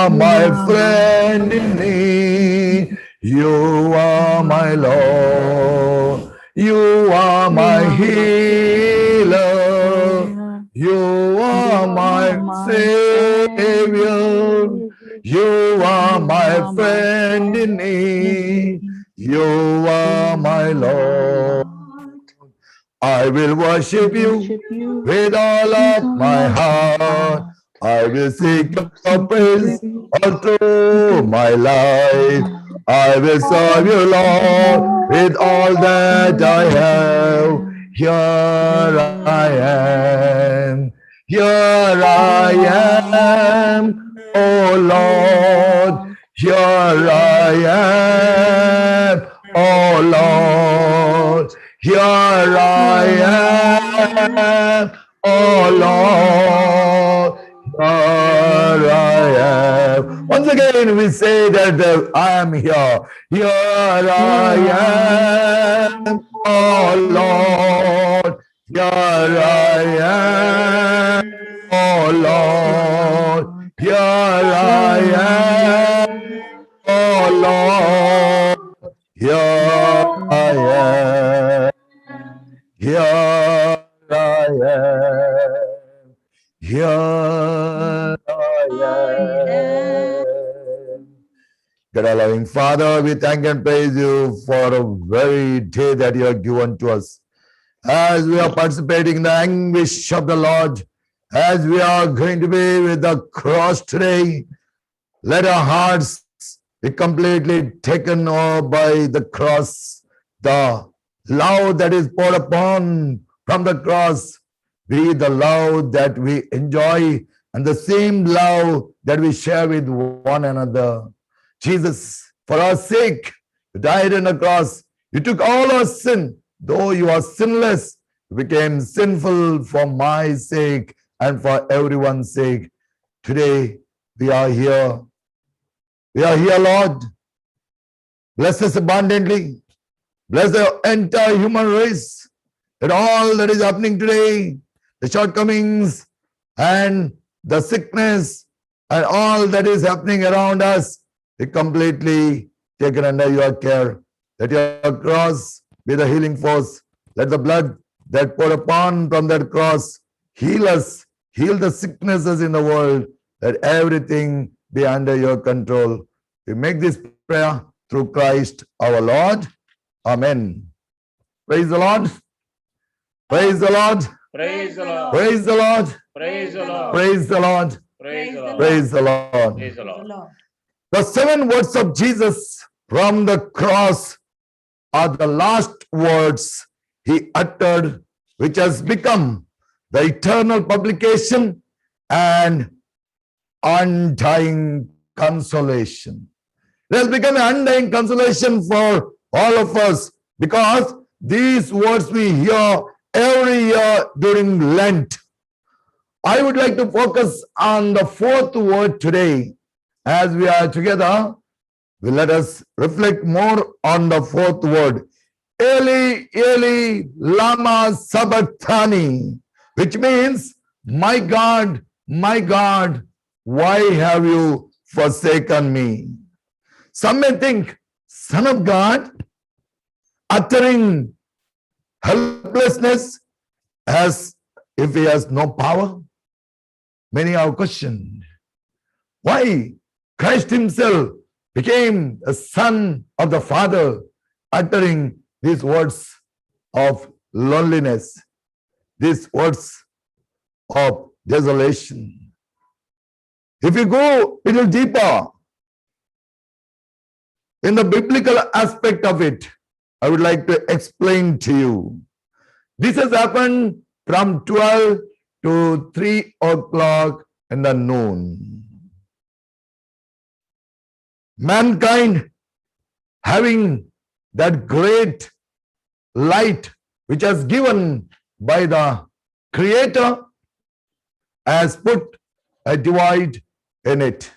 are my friend in need. You are my Lord. You are my healer. You are my Savior. You are my friend in need. You are my Lord. I will worship you with all of my heart. I will seek your praise all through my life. I will serve you, Lord, with all that I have. Here I am. Here I am, oh Lord. Here I am, oh Lord. Here I am, oh Lord. Here I am. Once again, we say that I am here. Here I am, oh Lord. Here I am, oh Lord. Here I am, oh Lord. Here I am. Here I am. Here I am. God, our loving Father, we thank and praise you for a very day that you have given to us. As we are participating in the anguish of the Lord, as we are going to be with the cross today, let our hearts be completely taken over by the cross. The love that is poured upon from the cross be the love that we enjoy and the same love that we share with one another. Jesus, for our sake, you died on the cross. You took all our sin. Though you are sinless, you became sinful for my sake and for everyone's sake. Today, we are here. We are here, Lord. Bless us abundantly. Bless the entire human race. That all that is happening today, the shortcomings and the sickness and all that is happening around us, be completely taken under your care. Let your cross be the healing force. Let the blood that poured upon from that cross heal us, heal the sicknesses in the world. Let everything be under your control. We make this prayer through Christ our Lord. Amen. Praise the Lord. Praise the Lord. Praise the Lord. Praise the Lord. Praise the Lord. Praise the Lord. Praise the Lord. Praise the Lord. Praise the Lord. The 7 words of Jesus from the cross are the last words he uttered, which has become the eternal publication and undying consolation. It has become an undying consolation for all of us because these words we hear every year during Lent. I would like to focus on the 4th word today. As we are together, let us reflect more on the 4th word. Eli, Eli, lama sabachthani, which means, my God, why have you forsaken me? Some may think, Son of God, uttering helplessness as if he has no power. Many have questioned why Christ himself became a son of the Father, uttering these words of loneliness, these words of desolation. If you go a little deeper in the biblical aspect of it, I would like to explain to you. This has happened from 12 to 3 o'clock in the noon. Mankind, having that great light which is given by the Creator, has put a divide in it.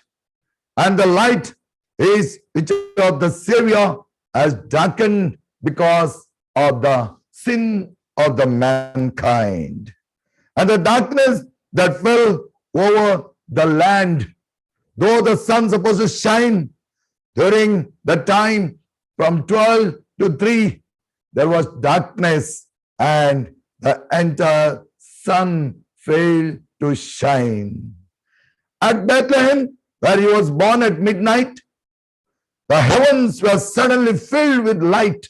And the light is which of the Savior has darkened because of the sin of the mankind. And the darkness that fell over the land though the sun supposed to shine during the time from 12 to 3, there was darkness and the entire sun failed to shine. At Bethlehem, where he was born at midnight, the heavens were suddenly filled with light.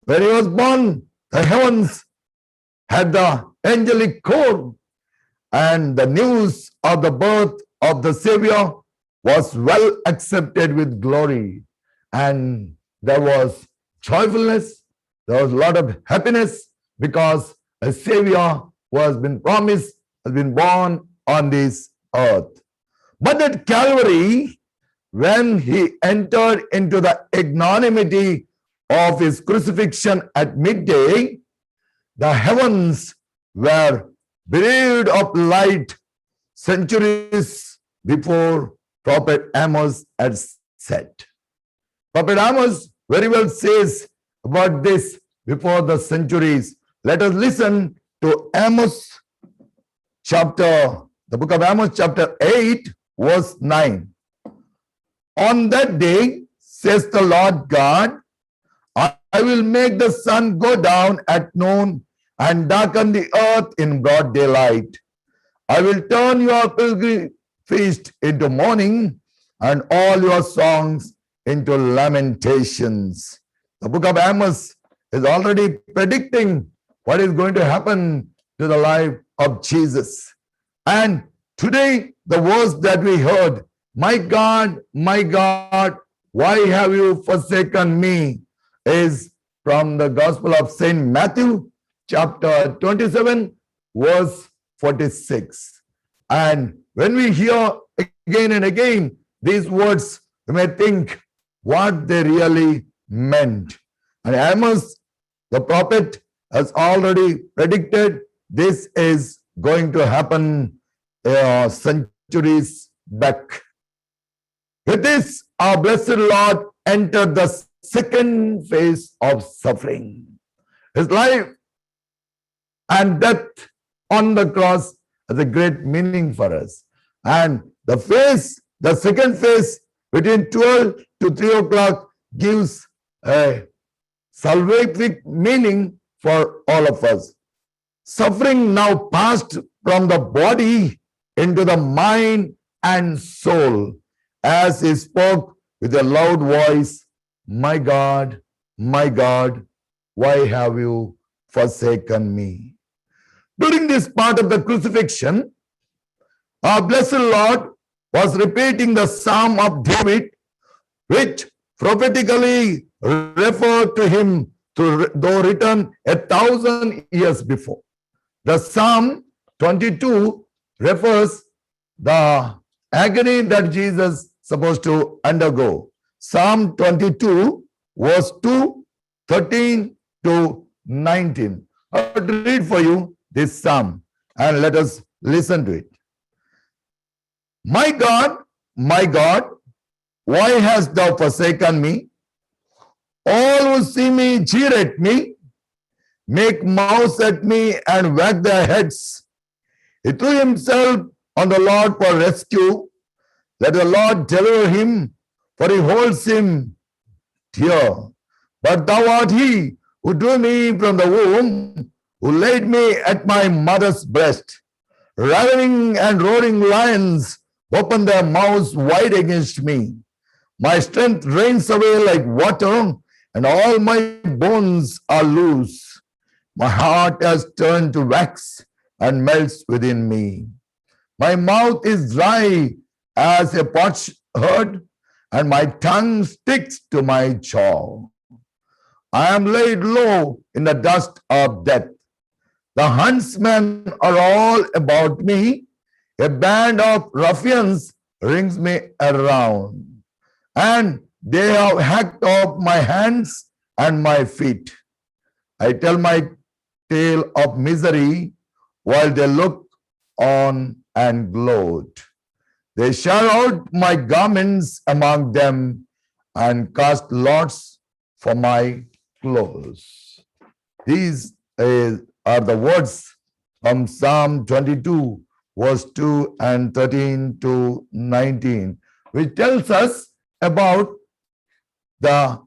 Where he was born, the heavens had the angelic core, and the news of the birth of the Savior was well accepted with glory. And there was joyfulness, there was a lot of happiness because a Savior who has been promised, has been born on this earth. But at Calvary, when he entered into the ignominy of his crucifixion at midday, the heavens were bereaved of light centuries before Prophet Amos had said. Prophet Amos very well says about this before the centuries. Let us listen to Amos chapter, the book of Amos chapter 8, verse 9. On that day, says the Lord God, I will make the sun go down at noon and darken the earth in broad daylight. I will turn your pilgrim feast into mourning and all your songs into lamentations. The book of Amos is already predicting what is going to happen to the life of Jesus. And today, the verse that we heard, my God, why have you forsaken me, is from the Gospel of St. Matthew, chapter 27, verse 46. And when we hear again and again these words, we may think what they really meant. And Amos, the prophet, has already predicted this is going to happen centuries back. With this, our blessed Lord entered the second phase of suffering. His life and death on the cross has a great meaning for us. And the second phase between 12 to 3 o'clock gives a salvific meaning for all of us. Suffering now passed from the body into the mind and soul as he spoke with a loud voice, my God, why have you forsaken me? During this part of the crucifixion, our blessed Lord was repeating the Psalm of David, which prophetically referred to him though written 1,000 years before. The Psalm 22 refers the agony that Jesus supposed to undergo. Psalm 22, verse 2, 13 to 19. I will read for you this psalm and let us listen to it. My God, why hast thou forsaken me? All who see me jeer at me, make mouths at me and wag their heads. He threw himself on the Lord for rescue. Let the Lord deliver him, for he holds him dear. But thou art he who drew me from the womb, who laid me at my mother's breast. Ravening and roaring lions open their mouths wide against me. My strength drains away like water, and all my bones are loose. My heart has turned to wax and melts within me. My mouth is dry as a potsherd, and my tongue sticks to my jaw. I am laid low in the dust of death. The huntsmen are all about me. A band of ruffians rings me around, and they have hacked off my hands and my feet. I tell my tale of misery while they look on and gloat. They share out my garments among them and cast lots for my clothes. These are the words from Psalm 22, verse 2 and 13 to 19, which tells us about the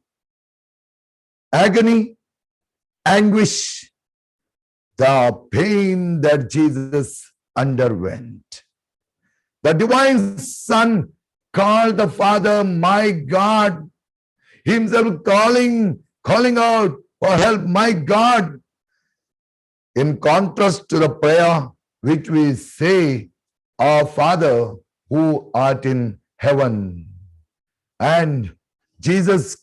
agony, anguish, the pain that Jesus underwent. The divine Son called the Father, my God, himself calling out for help, my God, in contrast to the prayer which we say, our Father who art in heaven. And Jesus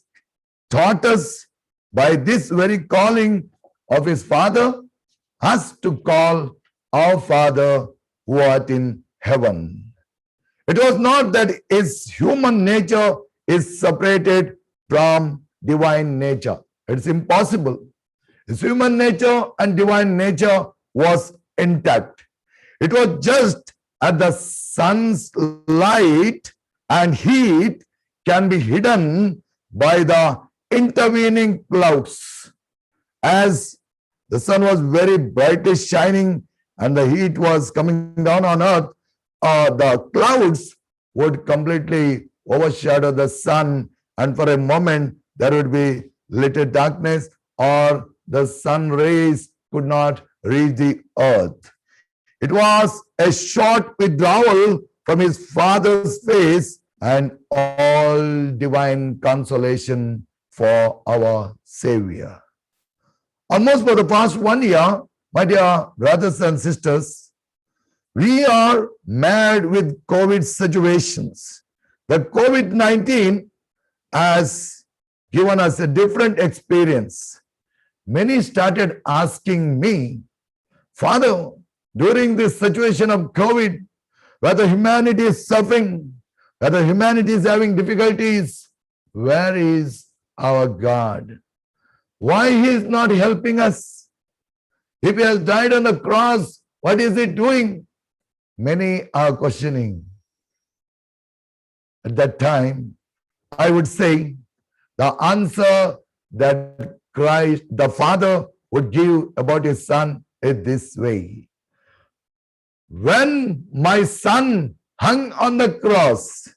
taught us by this very calling of his Father, us to call our Father who art in heaven. It was not that his human nature is separated from divine nature. It's impossible. His human nature and divine nature was intact. It was just as the sun's light and heat can be hidden by the intervening clouds. As the sun was very brightly shining and the heat was coming down on earth, the clouds would completely overshadow the sun, and for a moment there would be little darkness, or the sun rays could not reach the earth. It was a short withdrawal from his Father's face and all divine consolation for our Savior. Almost for the past 1 year, my dear brothers and sisters, we are mad with COVID situations. The COVID-19 has given us a different experience. Many started asking me, Father, during this situation of COVID, whether humanity is suffering, whether humanity is having difficulties, where is our God? Why he is not helping us? If he has died on the cross, what is he doing? Many are questioning. At that time, I would say the answer that Christ, the Father, would give about his Son is this way. When my Son hung on the cross,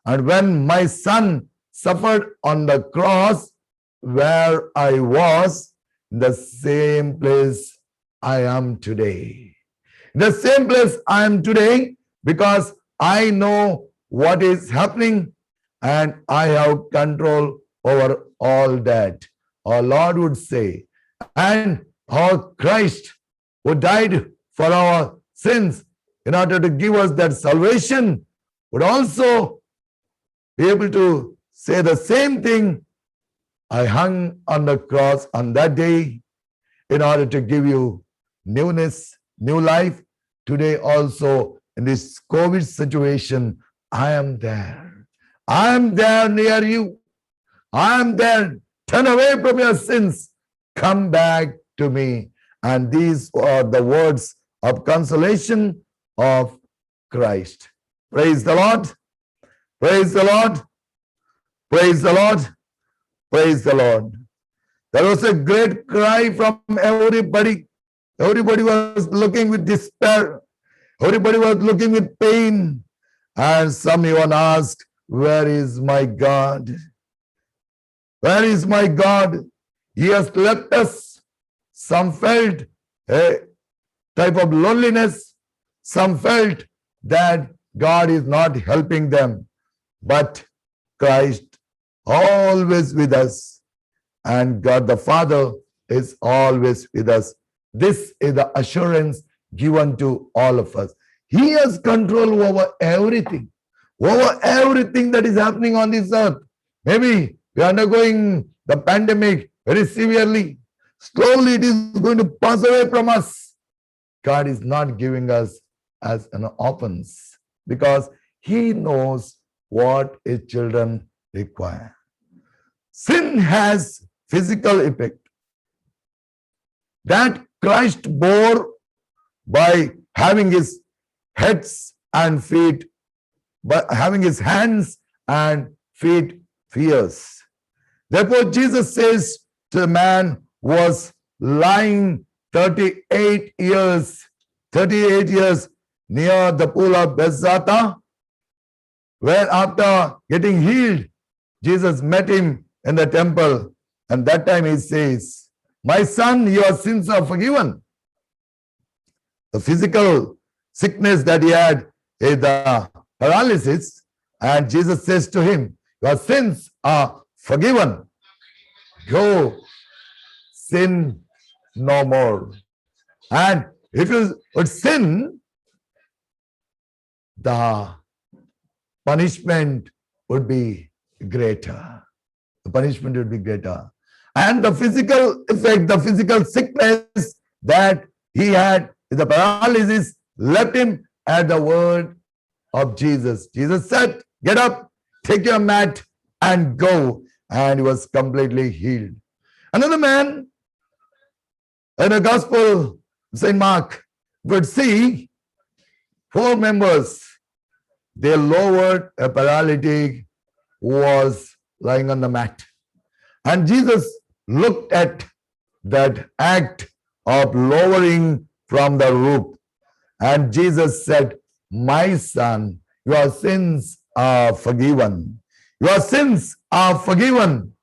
and when my Son suffered on the cross, where I was, in the same place I am today. In the same place I am today, because I know what is happening and I have control over all that. Our Lord would say, and our Christ who died for our sins in order to give us that salvation would also be able to say the same thing. I hung on the cross on that day in order to give you newness, new life. Today also in this COVID situation, I am there. I am there near you. I am there. Turn away from your sins. Come back to me. And these are the words of consolation of Christ. Praise the Lord. Praise the Lord. Praise the Lord. Praise the Lord. There was a great cry from everybody. Everybody was looking with despair. Everybody was looking with pain. And some even asked, where is my God? Where is my God? He has left us. Some felt a type of loneliness. Some felt that God is not helping them. But Christ always with us, and God the Father is always with us. This is the assurance given to all of us. He has control over everything that is happening on this earth. Maybe we are undergoing the pandemic very severely. Slowly it is going to pass away from us. God is not giving us as an offense because he knows what his children require. Sin has physical effect that Christ bore by having his heads and feet, by having his hands and feet pierced. Therefore, Jesus says to the man who was lying 38 years near the pool of Bethesda, where after getting healed, Jesus met him in the temple, and that time he says, "My son, your sins are forgiven." The physical sickness that he had is the paralysis, and Jesus says to him, "Your sins are forgiven. Go, sin no more." And if you would sin, the punishment would be greater. The punishment would be greater. And the physical effect, the physical sickness that he had, the paralysis, left him at the word of Jesus. Jesus said, "Get up, take your mat and go." And he was completely healed. Another man in the Gospel, St. Mark, would see 4 members. They lowered a paralytic who was lying on the mat. And Jesus looked at that act of lowering from the roof. And Jesus said, "My son, your sins are forgiven. Your sins are forgiven."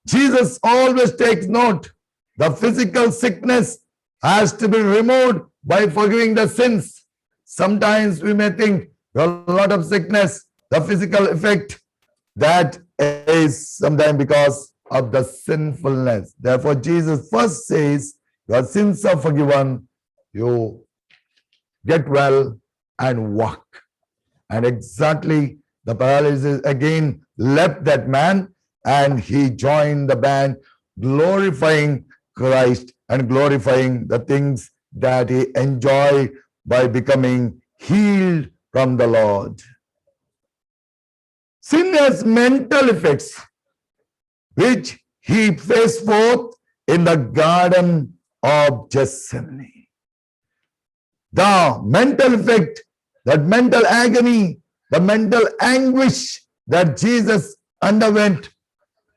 Jesus always takes note. The physical sickness has to be removed by forgiving the sins. Sometimes we may think a lot of sickness, the physical effect, that is sometimes because of the sinfulness. Therefore, Jesus first says, "Your sins are forgiven. You get well and walk." And exactly the paralysis again left that man, and he joined the band, glorifying Christ and glorifying the things that he enjoyed by becoming healed from the Lord. Sin has mental effects, which he faced forth in the Garden of Gethsemane. The mental effect, that mental agony, the mental anguish that Jesus underwent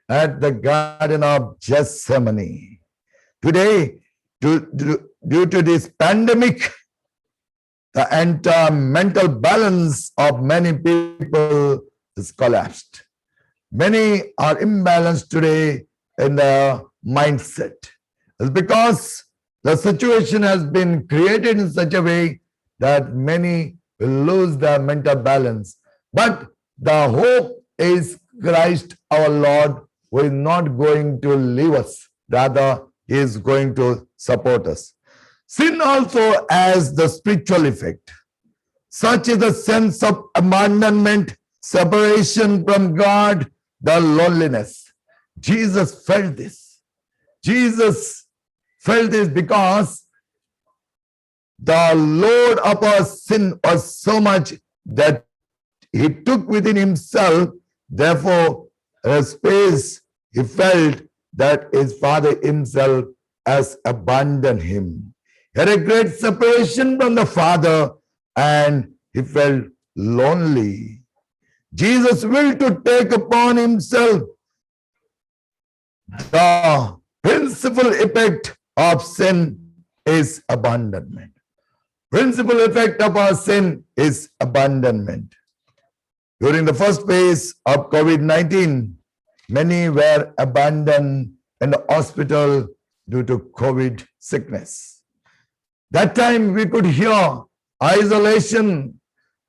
at the Garden of Gethsemane. Today, due to this pandemic, the entire mental balance of many people is collapsed. Many are imbalanced today in their mindset. It's because the situation has been created in such a way that many will lose their mental balance. But the hope is Christ our Lord, who is not going to leave us. Rather, he is going to support us. Sin also has the spiritual effect. Such is the sense of abandonment, separation from God, the loneliness. Jesus felt this. Jesus felt this because the load of our sin was so much that he took within himself. Therefore, a space he felt that his Father himself has abandoned him. He had a great separation from the Father, and he felt lonely. Jesus willed to take upon himself the principal effect of sin is abandonment. Principal effect of our sin is abandonment. During the first phase of COVID-19, many were abandoned in the hospital due to COVID sickness. That time we could hear isolation,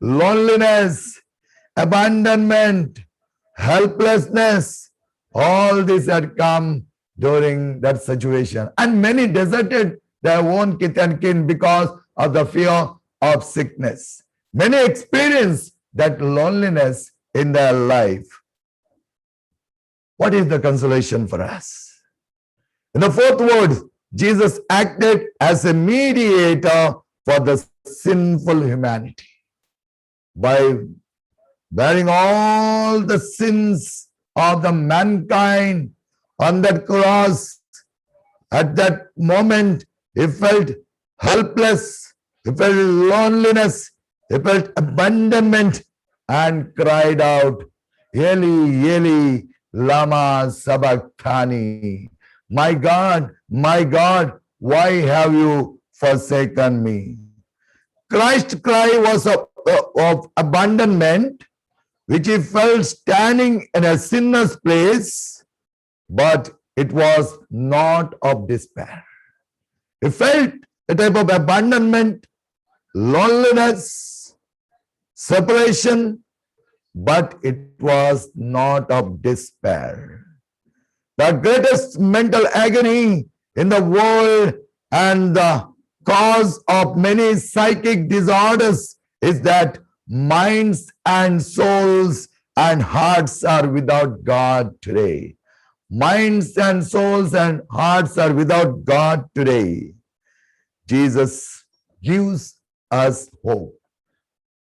loneliness, abandonment, helplessness. All this had come during that situation. And many deserted their own kith and kin because of the fear of sickness. Many experienced that loneliness in their life. What is the consolation for us? In the 4th word, Jesus acted as a mediator for the sinful humanity by bearing all the sins of the mankind on that cross. At that moment, he felt helpless, he felt loneliness, he felt abandonment, and cried out, "Eli, Eli, lama sabachthani." My God, why have you forsaken me? Christ's cry was of abandonment, which he felt standing in a sinner's place, but it was not of despair. He felt a type of abandonment, loneliness, separation, but it was not of despair. The greatest mental agony in the world and the cause of many psychic disorders is that minds and souls and hearts are without God today. Minds and souls and hearts are without God today. Jesus gives us hope.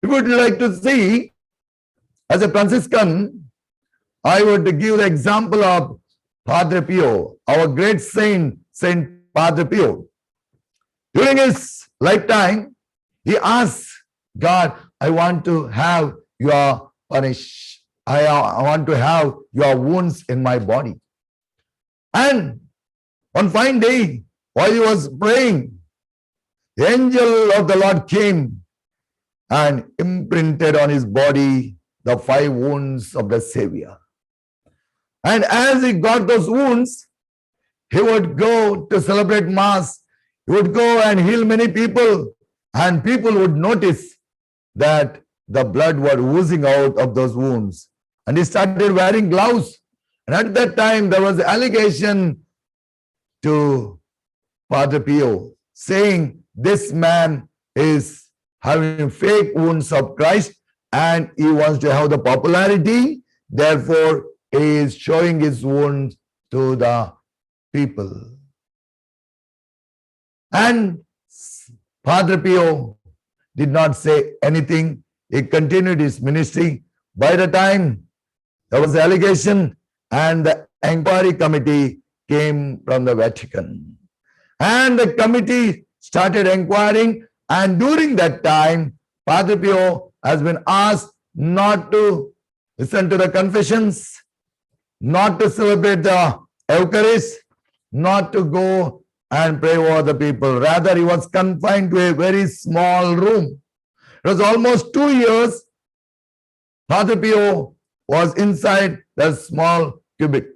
If you would like to see, as a Franciscan, I would give the example of Padre Pio, our great saint, Saint Padre Pio. During his lifetime, he asked God, I want to have your punish. I want to have your wounds in my body. And one fine day, while he was praying, the angel of the Lord came and imprinted on his body the 5 wounds of the Savior. And as he got those wounds, he would go to celebrate Mass. He would go and heal many people, and people would notice that the blood was oozing out of those wounds. And he started wearing gloves. And at that time, there was an allegation to Padre Pio saying, this man is having fake wounds of Christ and he wants to have the popularity. Therefore, he is showing his wounds to the people. And Padre Pio did not say anything. He continued his ministry. By the time there was allegation and the inquiry committee came from the Vatican. And the committee started inquiring, and during that time, Padre Pio has been asked not to listen to the confessions, not to celebrate the Eucharist, not to go and pray over the people. Rather, he was confined to a very small room. It was almost 2 years. Padre Pio was inside the small cubit.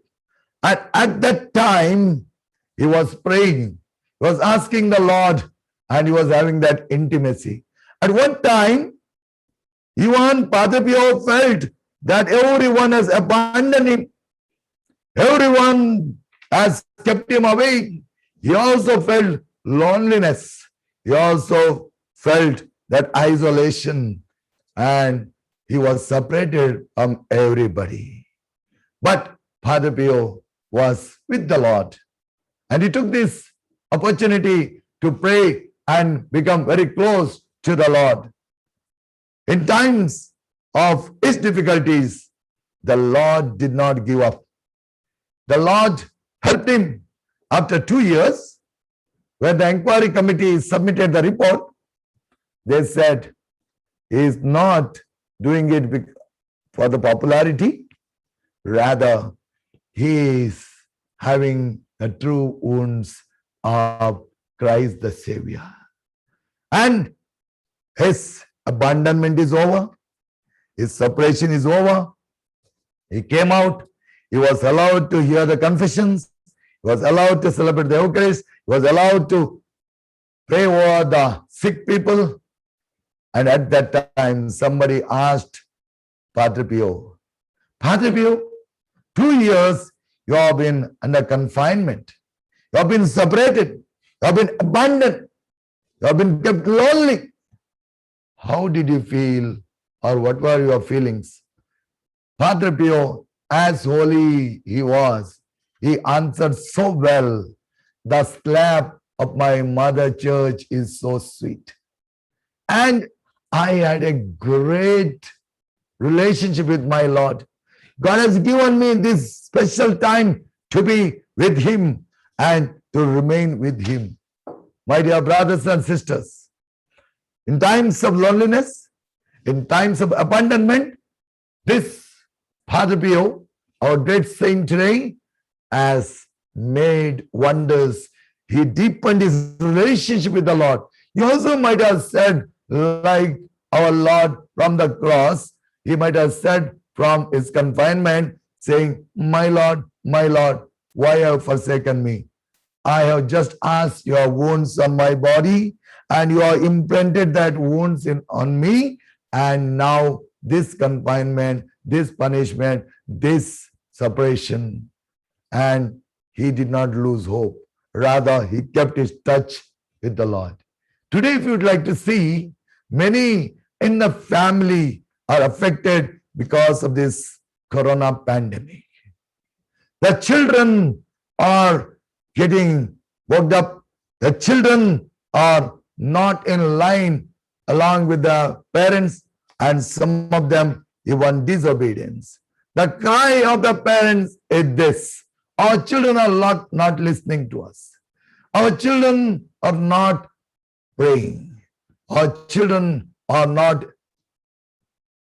And at that time, he was praying. He was asking the Lord, and he was having that intimacy. At one time, even Padre Pio felt that everyone has abandoned him. Everyone has kept him away. He also felt loneliness. He also felt that isolation, and he was separated from everybody. But Padre Pio was with the Lord, and he took this opportunity to pray and become very close to the Lord. In times of his difficulties, the Lord did not give up. The Lord helped him. After 2 years, when the inquiry committee submitted the report, they said he is not doing it for the popularity. Rather, he is having the true wounds of Christ the Savior. And his abandonment is over. His separation is over. He came out. He was allowed to hear the confessions. He was allowed to celebrate the Eucharist. He was allowed to pray over the sick people. And at that time, somebody asked Padre Pio, Padre Pio, 2 years you have been under confinement. You have been separated. You have been abandoned. You have been kept lonely. How did you feel, or what were your feelings? Padre Pio, as holy he was, he answered so well. The slap of my mother church is so sweet. And I had a great relationship with my Lord. God has given me this special time to be with him and to remain with him. My dear brothers and sisters, in times of loneliness, in times of abandonment, this Padre Pio, our great saint today, has made wonders. He deepened his relationship with the Lord. He also might have said, like our Lord from the cross, he might have said from his confinement, saying, my Lord, why have you forsaken me? I have just asked your wounds on my body, and you have imprinted that wounds on me, and now this confinement, this punishment, this separation. And he did not lose hope. Rather, he kept his touch with the Lord. Today, if you'd like to see, many in the family are affected because of this corona pandemic. The children are getting worked up. The children are not in line along with the parents, and some of them even disobedience. The cry of the parents is this: our children are not listening to us. Our children are not praying. Our children are not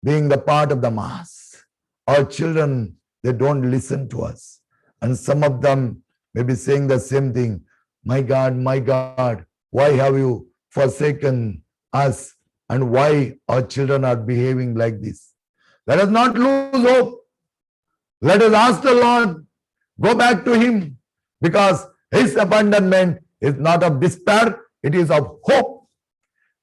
being the part of the mass. Our children, they don't listen to us. And some of them may be saying the same thing. My God, why have you forsaken us? And why our children are behaving like this? Let us not lose hope. Let us ask the Lord, go back to him, because his abandonment is not of despair, it is of hope.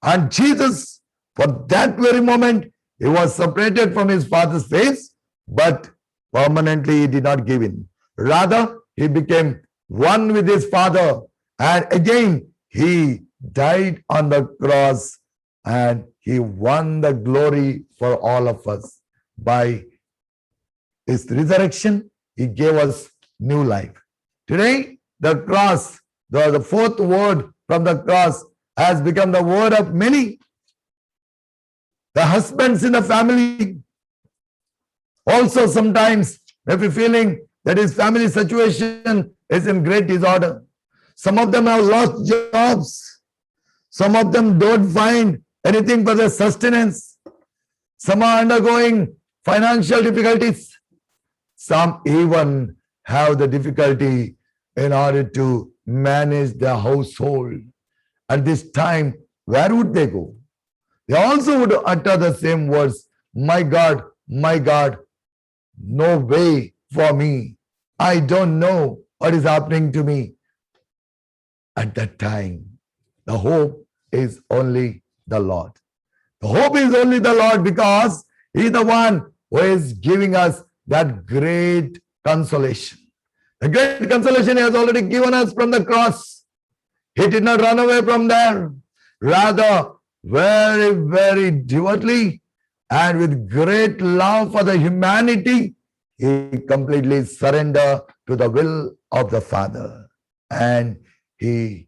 And Jesus, for that very moment, he was separated from his Father's face, but permanently he did not give in. Rather, he became one with his Father, and again he died on the cross, and he won the glory for all of us. By his resurrection, he gave us new life. Today, the cross, the fourth word from the cross, has become the word of many. The husbands in the family also sometimes may be feeling that his family situation is in great disorder. Some of them have lost jobs. Some of them don't find anything for their sustenance. Some are undergoing financial difficulties. Some even have the difficulty in order to manage their household. At this time, where would they go? They also would utter the same words, my God, no way for me. I don't know what is happening to me. At that time, the hope is only the Lord. The hope is only the Lord, because he is the one who is giving us that great consolation. The great consolation he has already given us from the cross. He did not run away from there. Rather, very, very devoutly and with great love for the humanity, he completely surrendered to the will of the Father. And he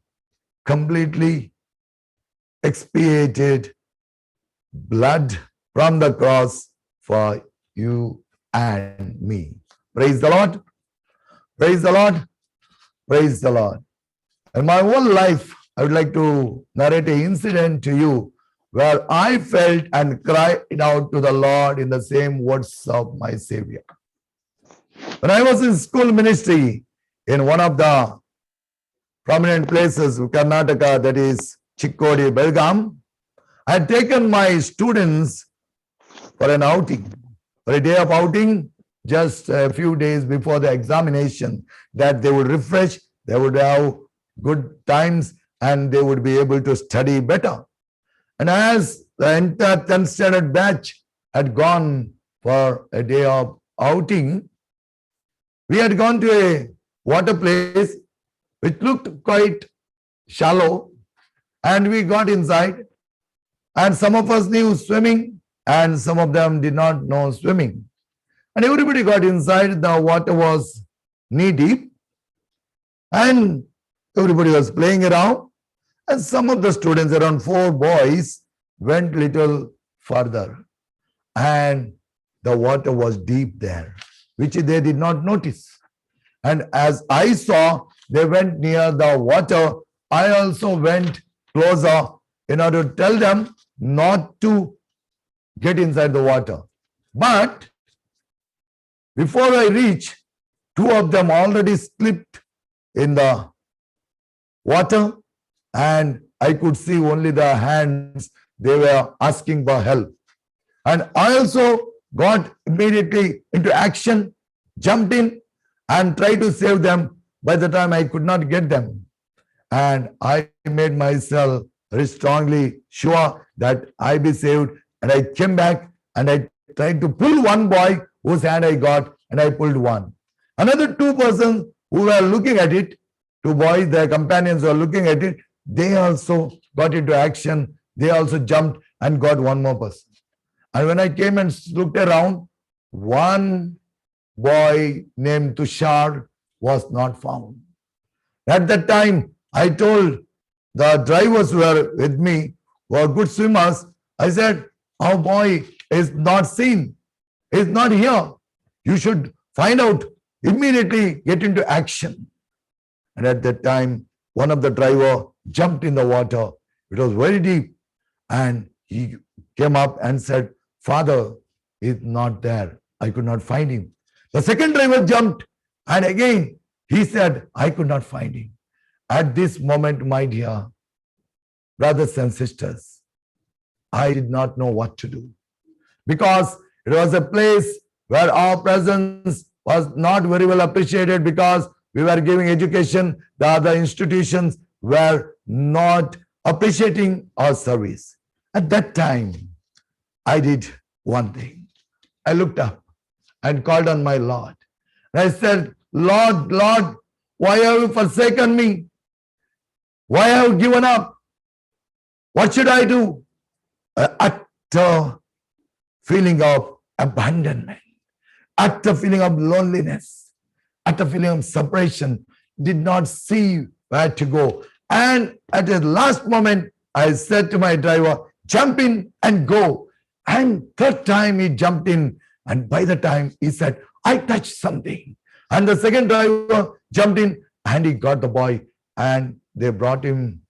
completely expiated blood from the cross for you and me. Praise the Lord. Praise the Lord. Praise the Lord. In my whole life, I would like to narrate an incident to you where I felt and cried out to the Lord in the same words of my Savior. When I was in school ministry in one of the prominent places of Karnataka, that is Chikkodi, Belgaum, I had taken my students for an outing, for a day of outing, just a few days before the examination, that they would refresh, they would have good times, and they would be able to study better. And as the entire 10th standard batch had gone for a day of outing, we had gone to a water place which looked quite shallow, and we got inside, and some of us knew swimming and some of them did not know swimming. And everybody got inside. The water was knee deep and everybody was playing around. And some of the students, around 4 boys, went little further, and the water was deep there, which they did not notice. And as I saw they went near the water, I also went closer in order to tell them not to get inside the water. But before I reached, 2 of them already slipped in the water, and I could see only the hands they were asking for help. And I also got immediately into action, jumped in and tried to save them. By the time I could not get them. And I made myself very strongly sure that I be saved. And I came back and I tried to pull one boy whose hand I got, and I pulled one. Another two persons who were looking at it, two boys, their companions were looking at it, they also got into action. They also jumped and got one more person. And when I came and looked around, one boy named Tushar was not found. At that time, I told the drivers who were with me, who are good swimmers, I said, our boy is not seen, is not here. You should find out, immediately get into action. And at that time, one of the driver jumped in the water. It was very deep. And he came up and said, Father is not there. I could not find him. The second driver jumped, and again he said, I could not find him. At this moment, my dear brothers and sisters, I did not know what to do, because it was a place where our presence was not very well appreciated, because we were giving education. The other institutions were not appreciating our service. At that time, I did one thing. I looked up and called on my Lord. And I said, Lord, Lord, why have you forsaken me? Why have you given up? What should I do? An utter feeling of abandonment, utter feeling of loneliness, utter feeling of separation, did not see where to go. And at the last moment, I said to my driver, jump in and go. And third time he jumped in. And by the time he said, I touched something. And the second driver jumped in and he got the boy, and they brought him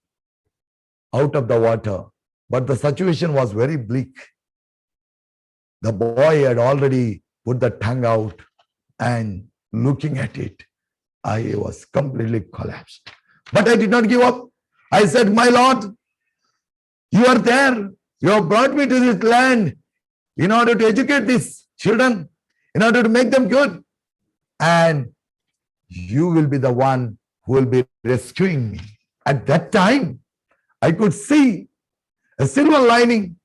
out of the water. But the situation was very bleak. The boy had already put the tongue out, and looking at it, I was completely collapsed. But I did not give up. I said, my Lord, you are there. You have brought me to this land in order to educate these children, in order to make them good. And you will be the one who will be rescuing me. At that time, I could see a silver lining.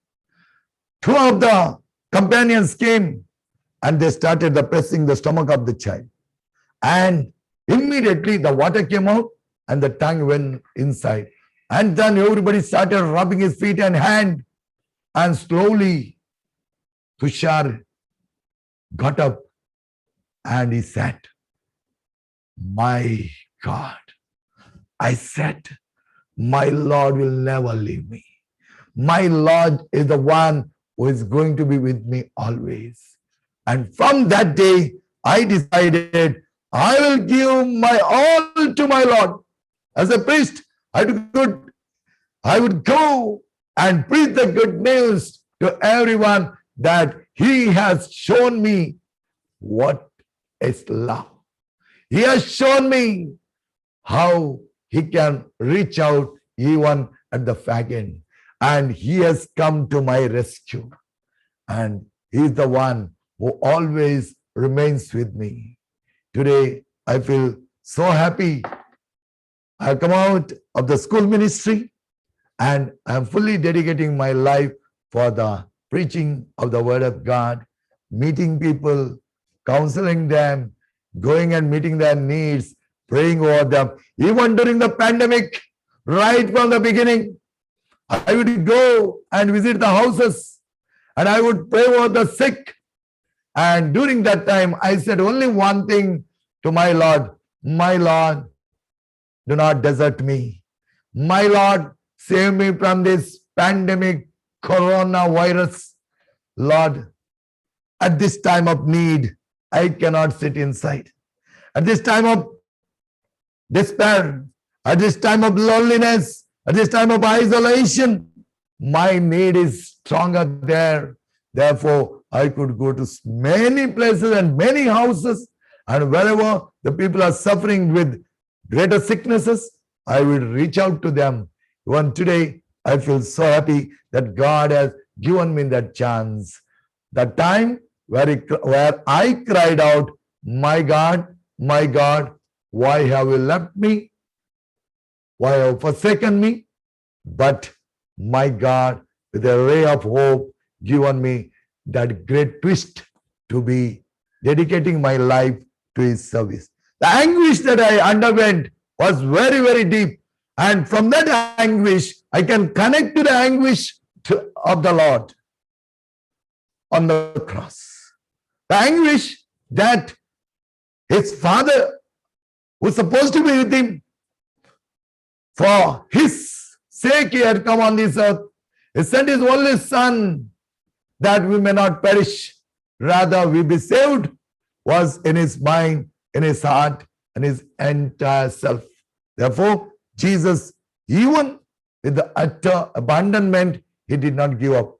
Two of the companions came and they started pressing the stomach of the child. And immediately the water came out and the tongue went inside. And then everybody started rubbing his feet and hand. And slowly, Tushar got up and he said, my God, I said, my Lord will never leave me. My Lord is the one who is going to be with me always. And from that day, I decided I will give my all to my Lord. As a priest, I would go and preach the good news to everyone that He has shown me what is love. He has shown me how He can reach out even at the fag end. And He has come to my rescue. And He is the one who always remains with me. Today, I feel so happy. I have come out of the school ministry and I am fully dedicating my life for the preaching of the Word of God, meeting people, counseling them, going and meeting their needs, praying over them. Even during the pandemic, right from the beginning, I would go and visit the houses and I would pray over the sick. And during that time, I said only one thing to my Lord, do not desert me. My Lord, save me from this pandemic, coronavirus. Lord, at this time of need, I cannot sit inside. At this time of despair, at this time of loneliness, at this time of isolation, my need is stronger there. Therefore, I could go to many places and many houses, and wherever the people are suffering with greater sicknesses, I will reach out to them. Even today, I feel so happy that God has given me that chance. The time where I cried out, my God, why have you left me? Why have you forsaken me? But my God, with a ray of hope, given me that great twist to be dedicating my life to His service. The anguish that I underwent was very, very deep. And from that anguish, I can connect to the anguish of the Lord on the cross. The anguish that His Father was supposed to be with Him. For His sake He had come on this earth. He sent His only Son that we may not perish, rather we be saved, was in His mind, in His heart, and His entire self. Therefore, Jesus, even with the utter abandonment, He did not give up.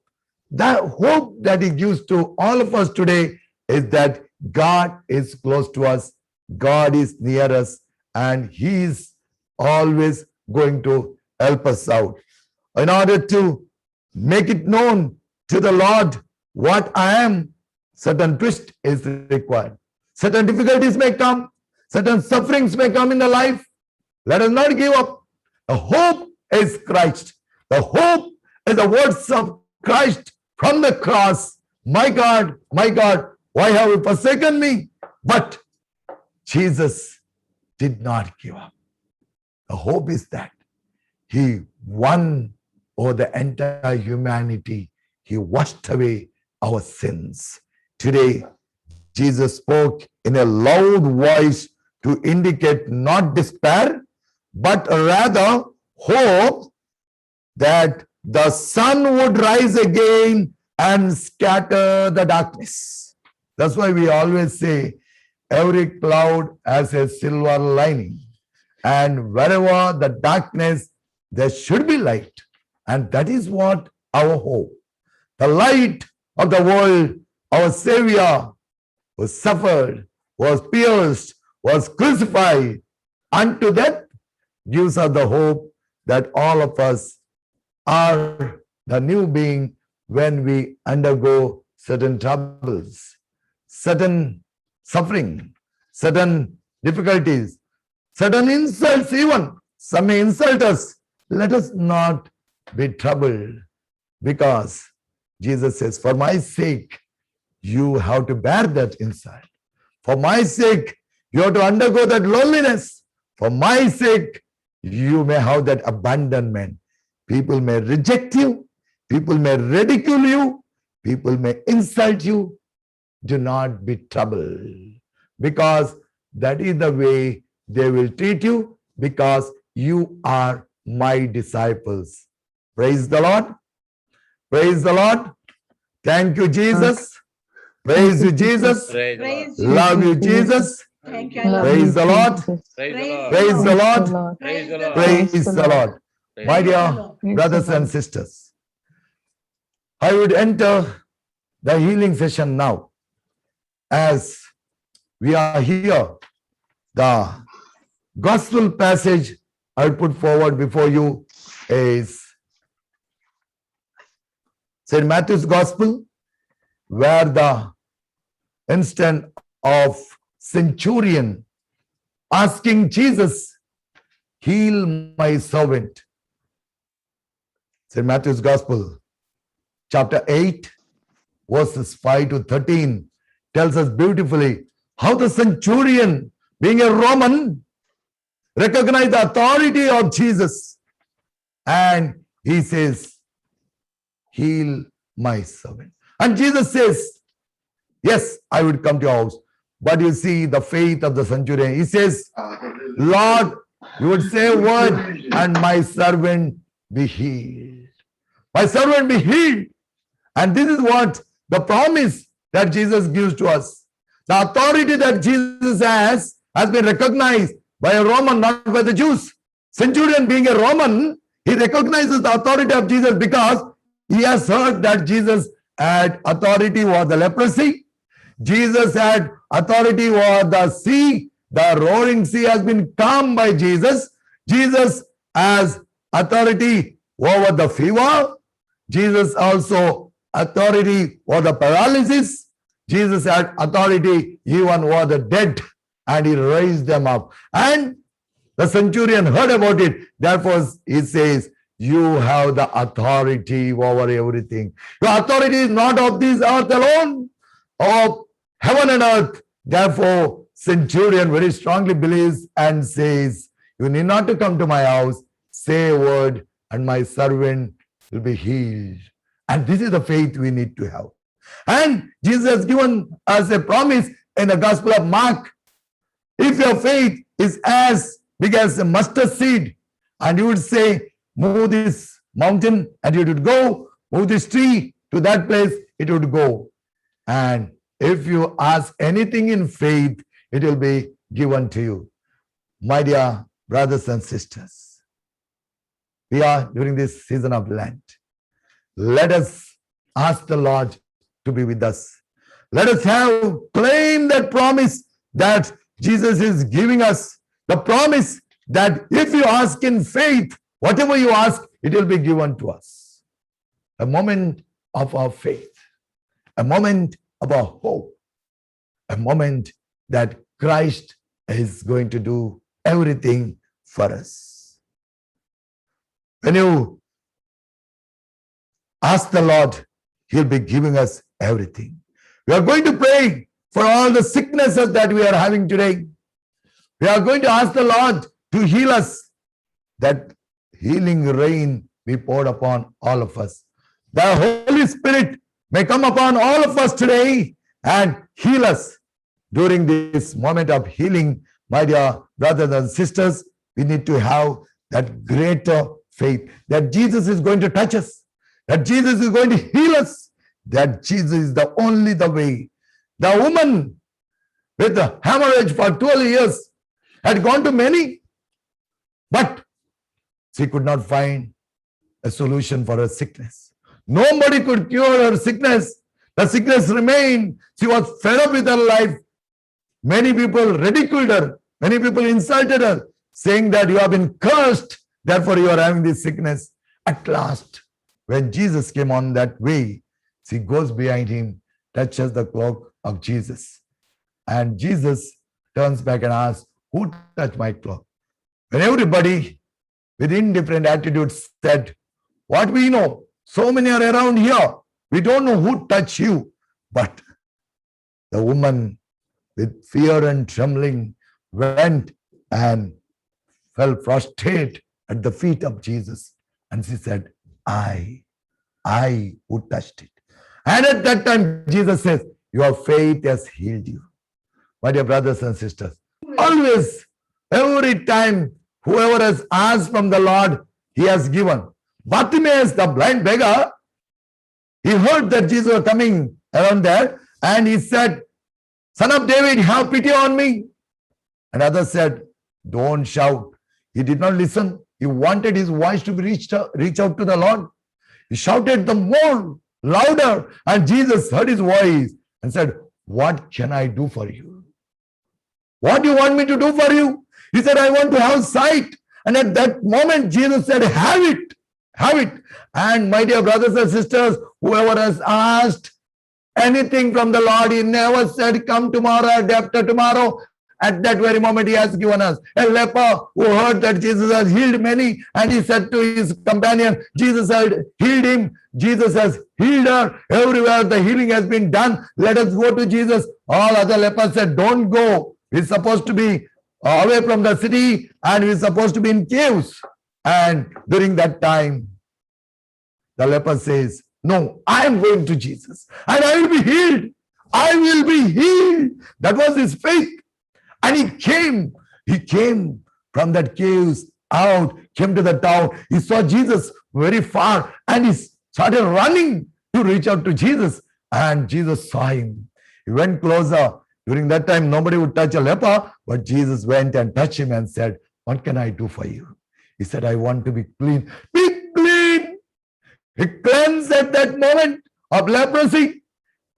The hope that He gives to all of us today is that God is close to us, God is near us, and He is always going to help us out. In order to make it known to the Lord what I am, certain twist is required. Certain difficulties may come, certain sufferings may come in the life. Let us not give up. The hope is Christ. The hope is the words of Christ from the cross. My God, why have you forsaken me? But Jesus did not give up. The hope is that He won over the entire humanity. He washed away our sins. Today, Jesus spoke in a loud voice to indicate not despair, but rather hope that the sun would rise again and scatter the darkness. That's why we always say every cloud has a silver lining. And wherever the darkness, there should be light. And that is what our hope. The light of the world, our Savior, who suffered, was pierced, was crucified unto death, gives us the hope that all of us are the new being when we undergo certain troubles, certain suffering, certain difficulties, certain insults even. Some may insult us. Let us not be troubled, because Jesus says, for my sake, you have to bear that insult. For my sake, you have to undergo that loneliness. For my sake, you may have that abandonment. People may reject you. People may ridicule you. People may insult you. Do not be troubled, because that is the way they will treat you, because you are my disciples. Praise the Lord. Praise the Lord. Thank you, Jesus. Praise you, Jesus. Praise the Lord. Love you, Jesus. Thank you, Love Lord. Praise the Lord. Praise the Lord. Praise the Lord. Praise the Lord. Praise the Lord. My dear brothers and sisters, I would enter the healing session now. As we are here, the gospel passage I put forward before you is St. Matthew's Gospel, where the instant of centurion asking Jesus, heal my servant. St. Matthew's Gospel, chapter 8, verses 5 to 13, tells us beautifully how the centurion, being a Roman, recognized the authority of Jesus. And he says, heal my servant. And Jesus says, yes, I would come to your house. But you see the faith of the centurion. He says, Lord, you would say a word and my servant be healed. My servant be healed. And this is what the promise that Jesus gives to us. The authority that Jesus has been recognized by a Roman, not by the Jews. Centurion, being a Roman, he recognizes the authority of Jesus because he has heard that Jesus had authority over the leprosy. Jesus had authority over the sea. The roaring sea has been calmed by Jesus. Jesus has authority over the fever. Jesus also authority over the paralysis. Jesus had authority even over the dead, and he raised them up. And the centurion heard about it. Therefore, he says, you have the authority over everything. Your authority is not of this earth alone, of heaven and earth. Therefore, centurion very strongly believes and says, you need not to come to my house, say a word, and my servant will be healed. And this is the faith we need to have. And Jesus has given us a promise in the Gospel of Mark. If your faith is as big as a mustard seed, and you would say, move this mountain, and it would go, move this tree to that place, it would go. And if you ask anything in faith, it will be given to you. My dear brothers and sisters, we are during this season of Lent. Let us ask the Lord to be with us. Let us claim that promise that Jesus is giving us. The promise that if you ask in faith, whatever you ask, it will be given to us. A moment of our faith, a moment of our hope, a moment that Christ is going to do everything for us. When you ask the Lord, He'll be giving us everything. We are going to pray for all the sicknesses that we are having today. We are going to ask the Lord to heal us, that healing rain be poured upon all of us. The Holy Spirit may come upon all of us today and heal us. During this moment of healing, my dear brothers and sisters, we need to have that greater faith that Jesus is going to touch us, that Jesus is going to heal us, that Jesus is the only way. The woman with the hemorrhage for 12 years had gone to many, but she could not find a solution for her sickness. Nobody could cure her sickness. The sickness remained. She was fed up with her life. Many people ridiculed her. Many people insulted her, saying that you have been cursed, therefore you are having this sickness. At last, when Jesus came on that way, she goes behind him, touches the cloak of Jesus. And Jesus turns back and asks, who touched my cloak? When everybody with indifferent attitudes said, what we know, so many are around here, we don't know who touched you. But the woman with fear and trembling went and fell prostrate at the feet of Jesus. And she said, I who touched it. And at that time, Jesus says, your faith has healed you. My dear brothers and sisters, always, every time, whoever has asked from the Lord, he has given. Bartimaeus, the blind beggar, he heard that Jesus was coming around there, and he said, Son of David, have pity on me. And others said, don't shout. He did not listen. He wanted his voice to reach out to the Lord. He shouted the more louder, and Jesus heard his voice and said, what can I do for you? What do you want me to do for you? He said, I want to have sight. And at that moment, Jesus said, have it. Have it. And my dear brothers and sisters, whoever has asked anything from the Lord, he never said, come tomorrow and after tomorrow. At that very moment, he has given us. A leper who heard that Jesus has healed many, and he said to his companion, Jesus had healed him. Jesus has healed her. Everywhere the healing has been done. Let us go to Jesus. All other lepers said, don't go. We're supposed to be away from the city, and we're supposed to be in caves. And during that time, the leper says, no, I am going to Jesus, and I will be healed. I will be healed. That was his faith. And he came from that caves out, came to the town. He saw Jesus very far, and he started running to reach out to Jesus. And Jesus saw him. He went closer. During that time, nobody would touch a leper, but Jesus went and touched him and said, what can I do for you? He said, I want to be clean. Be clean. He cleansed at that moment of leprosy,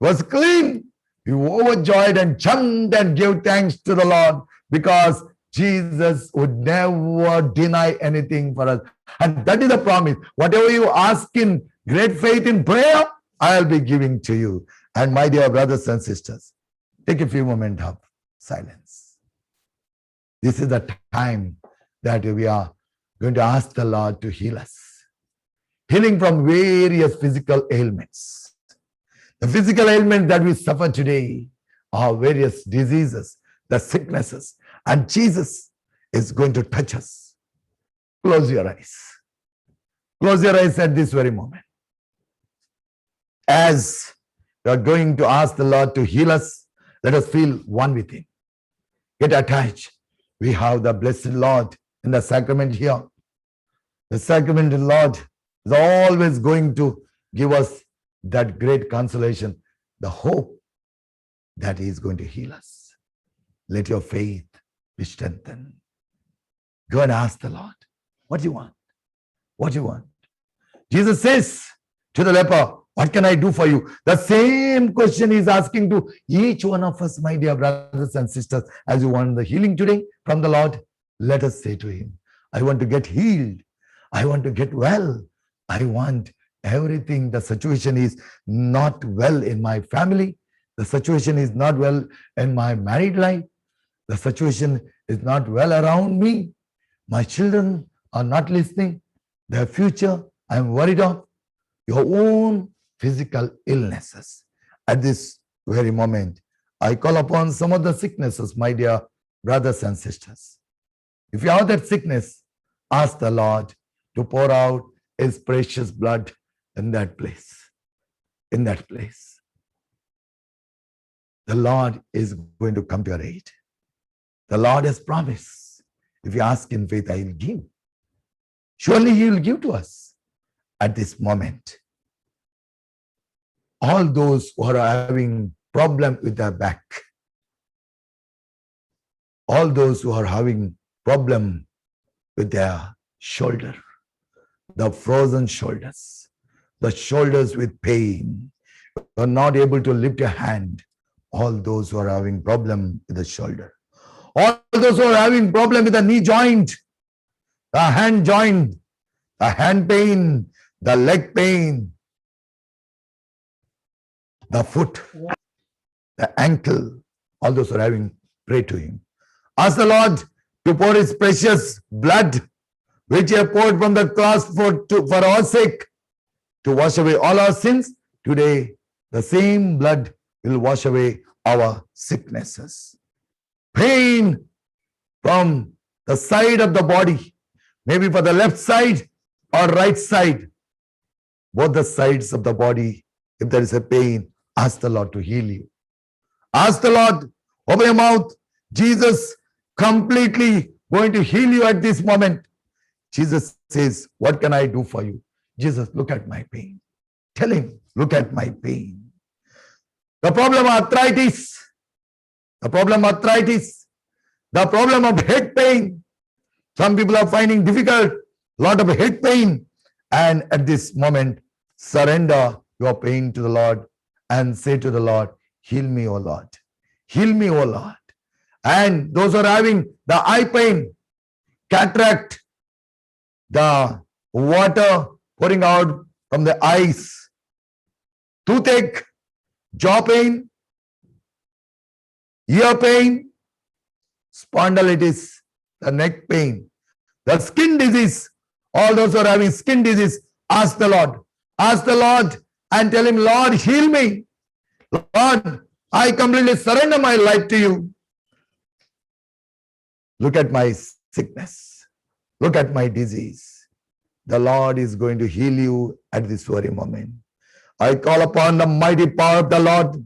was clean. He was overjoyed and jumped and gave thanks to the Lord because Jesus would never deny anything for us. And that is the promise. Whatever you ask in great faith in prayer, I'll be giving to you. And my dear brothers and sisters, take a few moments of silence. This is the time that we are going to ask the Lord to heal us. Healing from various physical ailments. The physical ailments that we suffer today are various diseases, the sicknesses, and Jesus is going to touch us. Close your eyes. Close your eyes at this very moment. As we are going to ask the Lord to heal us, let us feel one with Him. Get attached. We have the blessed Lord in the sacrament here. The sacrament of the Lord is always going to give us that great consolation, the hope that He is going to heal us. Let your faith be strengthened. Go and ask the Lord, what do you want? What do you want? Jesus says to the leper, what can I do for you? The same question He is asking to each one of us, my dear brothers and sisters. As you want the healing today from the Lord, let us say to Him, I want to get healed. I want to get well. I want everything. The situation is not well in my family. The situation is not well in my married life. The situation is not well around me. My children are not listening. Their future, I am worried of. Your own physical illnesses. At this very moment, I call upon some of the sicknesses, my dear brothers and sisters. If you have that sickness, ask the Lord to pour out His precious blood in that place. In that place. The Lord is going to come to your aid. The Lord has promised, if you ask in faith, I will give. Surely He will give to us at this moment. All those who are having problem with their back, all those who are having problem with their shoulder, the frozen shoulders, the shoulders with pain, are not able to lift your hand, all those who are having problem with the shoulder, all those who are having problem with the knee joint, the hand joint, the hand pain, the leg pain, the foot, the ankle, all those who are having, pray to Him. Ask the Lord to pour His precious blood, which He has poured from the cross for our sake, to wash away all our sins. Today, the same blood will wash away our sicknesses. Pain from the side of the body, maybe for the left side or right side, both the sides of the body, if there is a pain, ask the Lord to heal you. Ask the Lord, open your mouth. Jesus completely going to heal you at this moment. Jesus says, what can I do for you? Jesus, look at my pain. Tell Him, look at my pain. The problem of arthritis, the problem of head pain. Some people are finding difficult, lot of head pain. And at this moment, surrender your pain to the Lord and say to the Lord, heal me, O Lord. Heal me, O Lord. And those who are having the eye pain, cataract, the water pouring out from the eyes, toothache, jaw pain, ear pain, spondylitis, the neck pain, the skin disease, all those who are having skin disease, ask the Lord. Ask the Lord and tell Him, Lord, heal me. Lord, I completely surrender my life to you. Look at my sickness. Look at my disease. The Lord is going to heal you at this very moment. I call upon the mighty power of the Lord,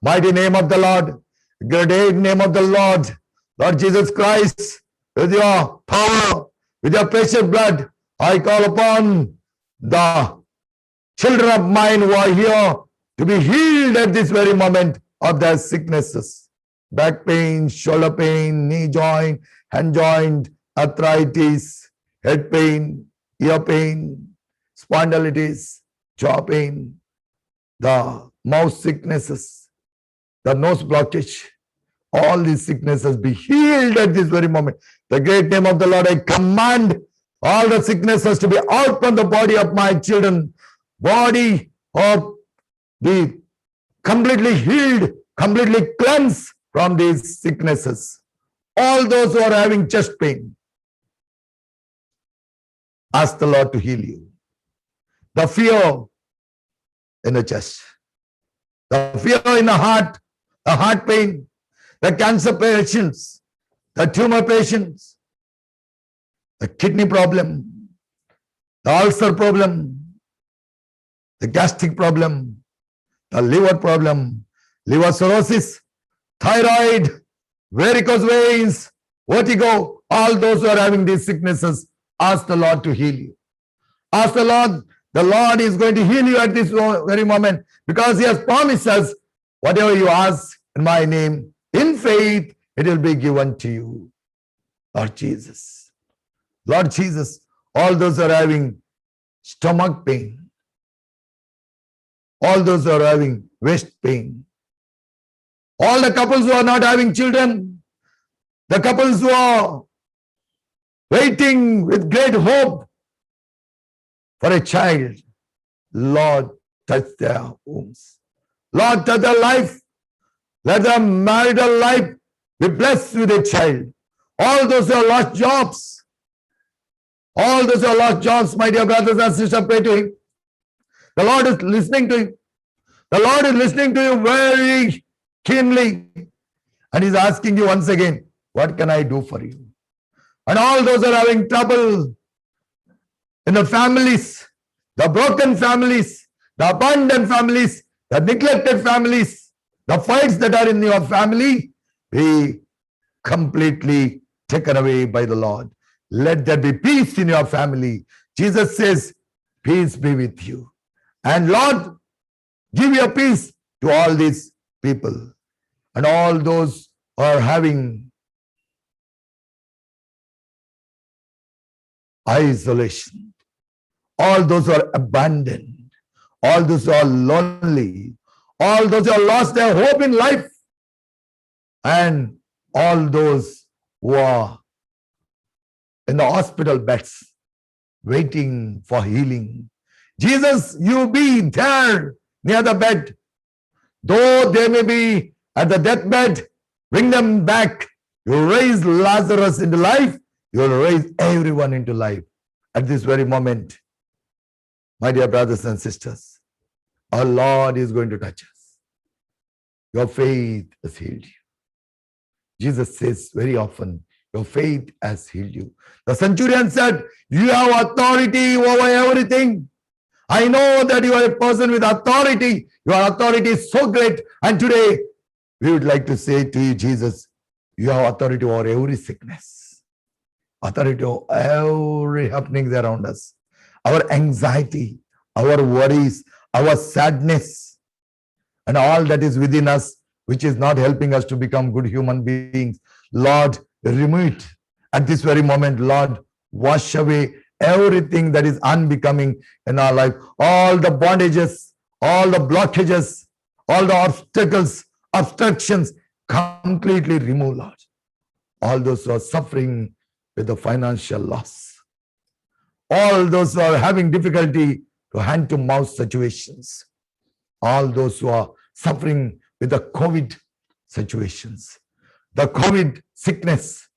mighty name of the Lord, great name of the Lord, Lord Jesus Christ, with your power, with your precious blood. I call upon the children of mine who are here to be healed at this very moment of their sicknesses. Back pain, shoulder pain, knee joint, hand joint, arthritis, head pain, ear pain, spondylitis, jaw pain, the mouth sicknesses, the nose blockage, all these sicknesses be healed at this very moment. The great name of the Lord, I command all the sicknesses to be out from the body of my children. Body of be completely healed, completely cleansed from these sicknesses. All those who are having chest pain, ask the Lord to heal you. The fear in the chest, the fear in the heart pain, the cancer patients, the tumor patients, the kidney problem, the ulcer problem, the gastric problem, the liver problem, liver cirrhosis, thyroid, varicose veins, vertigo, all those who are having these sicknesses, ask the Lord to heal you. Ask the Lord. The Lord is going to heal you at this very moment because He has promised us, whatever you ask in my name, in faith, it will be given to you. Lord Jesus. Lord Jesus, all those who are having stomach pain, all those who are having waist pain, all the couples who are not having children, the couples who are waiting with great hope for a child, Lord, touch their homes. Lord, touch their life. Let their marital life be blessed with a child. All those who have lost jobs, all those who have lost jobs, my dear brothers and sisters, pray to Him. The Lord is listening to you. The Lord is listening to you very keenly. And He's asking you once again, what can I do for you? And all those who are having trouble in the families, the broken families, the abandoned families, the neglected families, the fights that are in your family, be completely taken away by the Lord. Let there be peace in your family. Jesus says, peace be with you. And Lord, give your peace to all these people and all those who are having isolation, all those who are abandoned, all those who are lonely, all those who have lost their hope in life, and all those who are in the hospital beds waiting for healing. Jesus, you be there near the bed. Though they may be at the deathbed, bring them back. You raise Lazarus into life. You will raise everyone into life. At this very moment, my dear brothers and sisters, our Lord is going to touch us. Your faith has healed you. Jesus says very often, your faith has healed you. The centurion said, you have authority over everything. I know that you are a person with authority. Your authority is so great. And today, we would like to say to you, Jesus, you have authority over every sickness, authority over every happening around us, our anxiety, our worries, our sadness, and all that is within us, which is not helping us to become good human beings. Lord, remove it at this very moment. Lord, wash away everything that is unbecoming in our life. All the bondages, all the blockages, all the obstacles, obstructions, completely remove, Lord. All those who are suffering with the financial loss, all those who are having difficulty to hand-to-mouth situations, all those who are suffering with the COVID situations, the COVID sickness,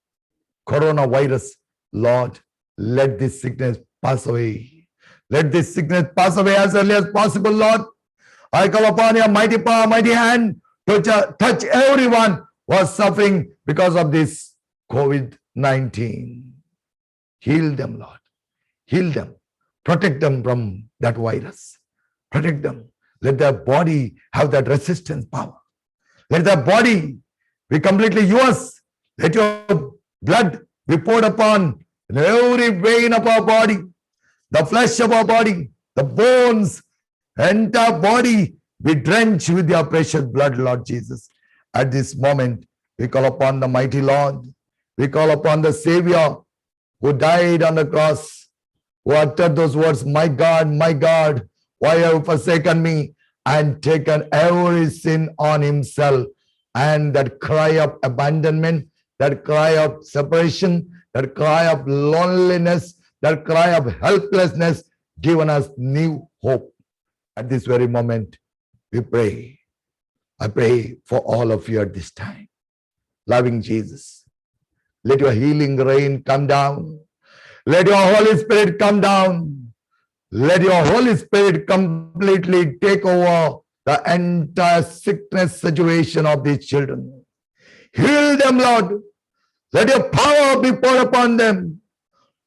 coronavirus, Lord, let this sickness pass away. Let this sickness pass away as early as possible, Lord. I call upon your mighty power, mighty hand to touch everyone who is suffering because of this COVID-19. Heal them, Lord. Heal them. Protect them from that virus. Protect them. Let their body have that resistance power. Let their body be completely yours. Let your blood be poured upon every vein of our body, the flesh of our body, the bones, entire body be drenched with your precious blood, Lord Jesus. At this moment, we call upon the mighty Lord. We call upon the Savior who died on the cross, who uttered those words, my God, why have you forsaken me? And taken every sin on Himself. and that cry of abandonment, that cry of separation, that cry of loneliness, that cry of helplessness, given us new hope. At this very moment, we pray. I pray for all of you at this time. Loving Jesus, let your healing rain come down. Let your Holy Spirit come down. Let your Holy Spirit completely take over the entire sickness situation of these children. Heal them, Lord. Let your power be poured upon them.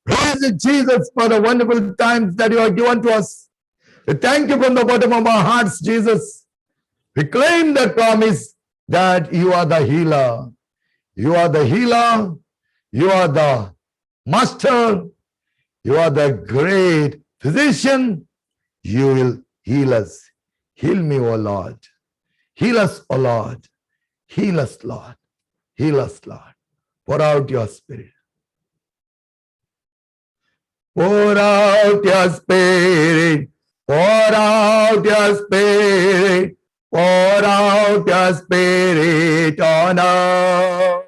Praise Jesus for the wonderful times that you have given to us. We thank you from the bottom of our hearts, Jesus. We claim that promise that you are the healer. You are the healer. You are the master. You are the great physician. You will heal us. Heal me, O Lord. Heal us, O Lord. Heal us, Lord. Heal us, Lord. Pour out your spirit. Pour out your spirit. Pour out your spirit. Pour out your spirit on us.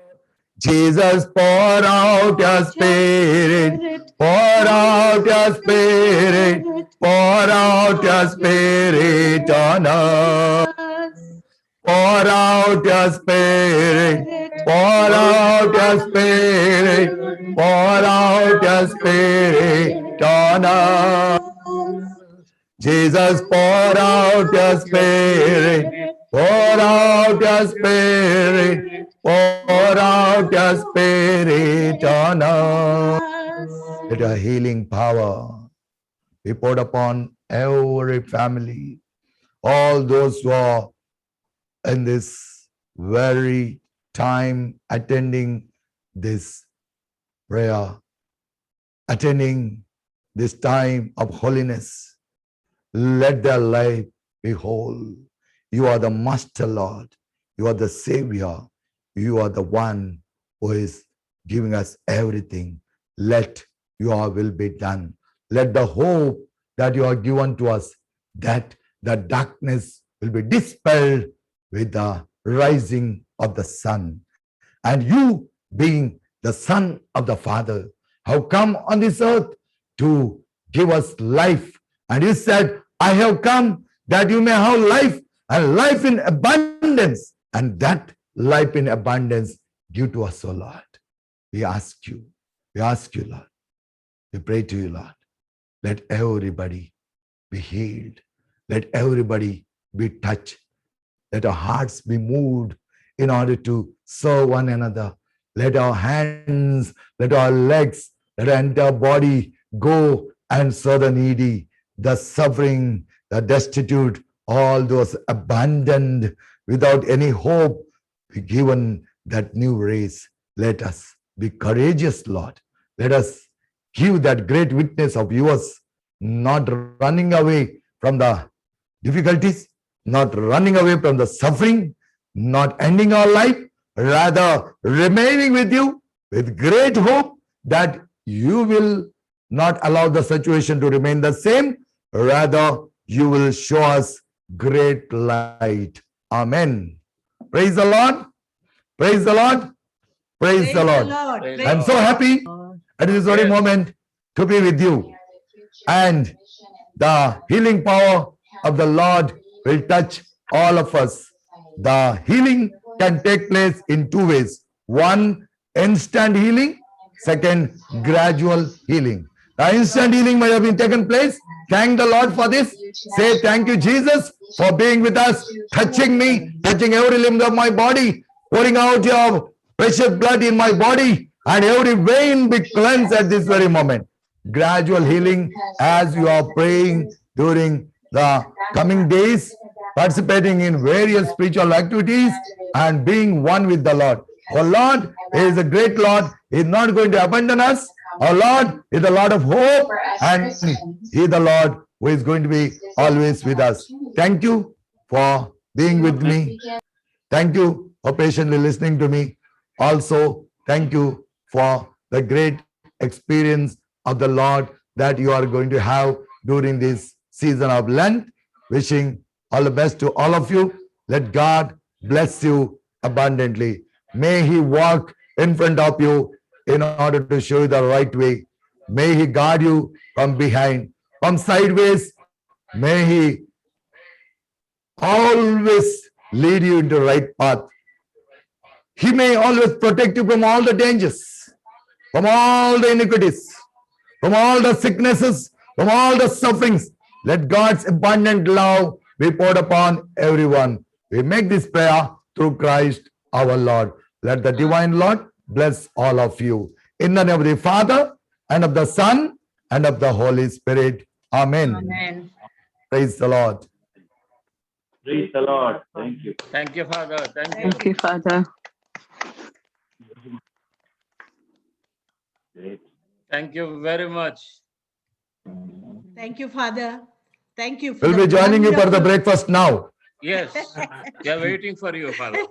Jesus, pour out your spirit. Pour out your spirit. Pour out your spirit on us. Pour out your spirit. Pour out your spirit. Pour out your spirit on us. Jesus, pour out your spirit. Pour out your spirit. Pour out your spirit on us. Let your healing power be poured upon every family, all those who are in this very time attending this prayer, attending this time of holiness. Let their life be whole. You are the Master, Lord. You are the Savior. You are the one who is giving us everything. Let your will be done. Let the hope that you are given to us, that the darkness will be dispelled with the rising of the sun. And you, being the Son of the Father, have come on this earth to give us life. And you said, I have come that you may have life and life in abundance. And that life in abundance give to us, O Lord. We ask you, Lord. We pray to you, Lord. Let everybody be healed. Let everybody be touched. Let our hearts be moved in order to serve one another. Let our hands, let our legs, let our entire body go and serve the needy, the suffering, the destitute, all those abandoned without any hope. Be given that new race. Let us be courageous, Lord. Let us give that great witness of yours, not running away from the difficulties, not running away from the suffering, not ending our life, rather remaining with you with great hope that you will not allow the situation to remain the same, rather you will show us great light. Amen. Praise the Lord. Praise the Lord. Praise the Lord. Praise I'm the so Lord. happy at this very Yes. moment to be with you. And the healing power of the Lord will touch all of us. The healing can take place in two ways. One, instant healing. Second, gradual healing. The instant healing might have been taken place. Thank the Lord for this. Say thank you, Jesus, for being with us, touching me, touching every limb of my body, pouring out your precious blood in my body, and every vein be cleansed at this very moment. Gradual healing as you are praying during the coming days, participating in various spiritual activities and being one with the Lord. Our Lord is a great Lord. He is not going to abandon us. Our Lord is the Lord of hope, and He is the Lord who is going to be always with us. Thank you for being with me. Thank you for patiently listening to me. Also, thank you for the great experience of the Lord that you are going to have during this season of Lent. Wishing all the best to all of you. Let God bless you abundantly. May He walk in front of you in order to show you the right way. May He guard you from behind, from sideways. May He always lead you into the right path. He may always protect you from all the dangers, from all the iniquities, from all the sicknesses, from all the sufferings. Let God's abundant love be poured upon everyone. We make this prayer through Christ our Lord. Let the divine Lord bless all of you. In the name of the Father, and of the Son, and of the Holy Spirit. Amen. Amen. Praise the Lord. Praise the Lord. Thank you. Thank you, Father. Thank you. Thank you, Father. Great. Thank you very much. Thank you, Father. Thank you for We'll be joining you for the wonderful- breakfast now. Yes, we are waiting for you, Father.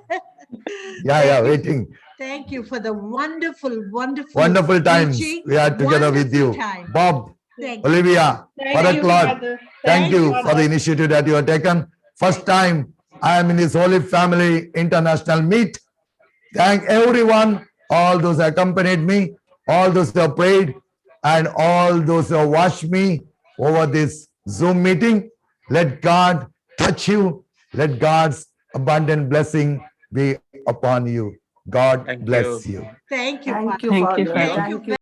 Yeah, waiting. Thank you for the wonderful, wonderful, Wonderful times preaching. we are together with you. Wonderful time. Bob, Thank you. Olivia, Father Claude, thank Thank you you, for the initiative that you have taken. First time I am in this Holy Family International meet. Thank everyone, all those who accompanied me, all those who have prayed, and all those who have watched me over this Zoom meeting. Let God touch you. Let God's abundant blessing be upon you. God Thank bless you. you. Thank you, Thank Father. you, Thank you, Father. Father. Thank you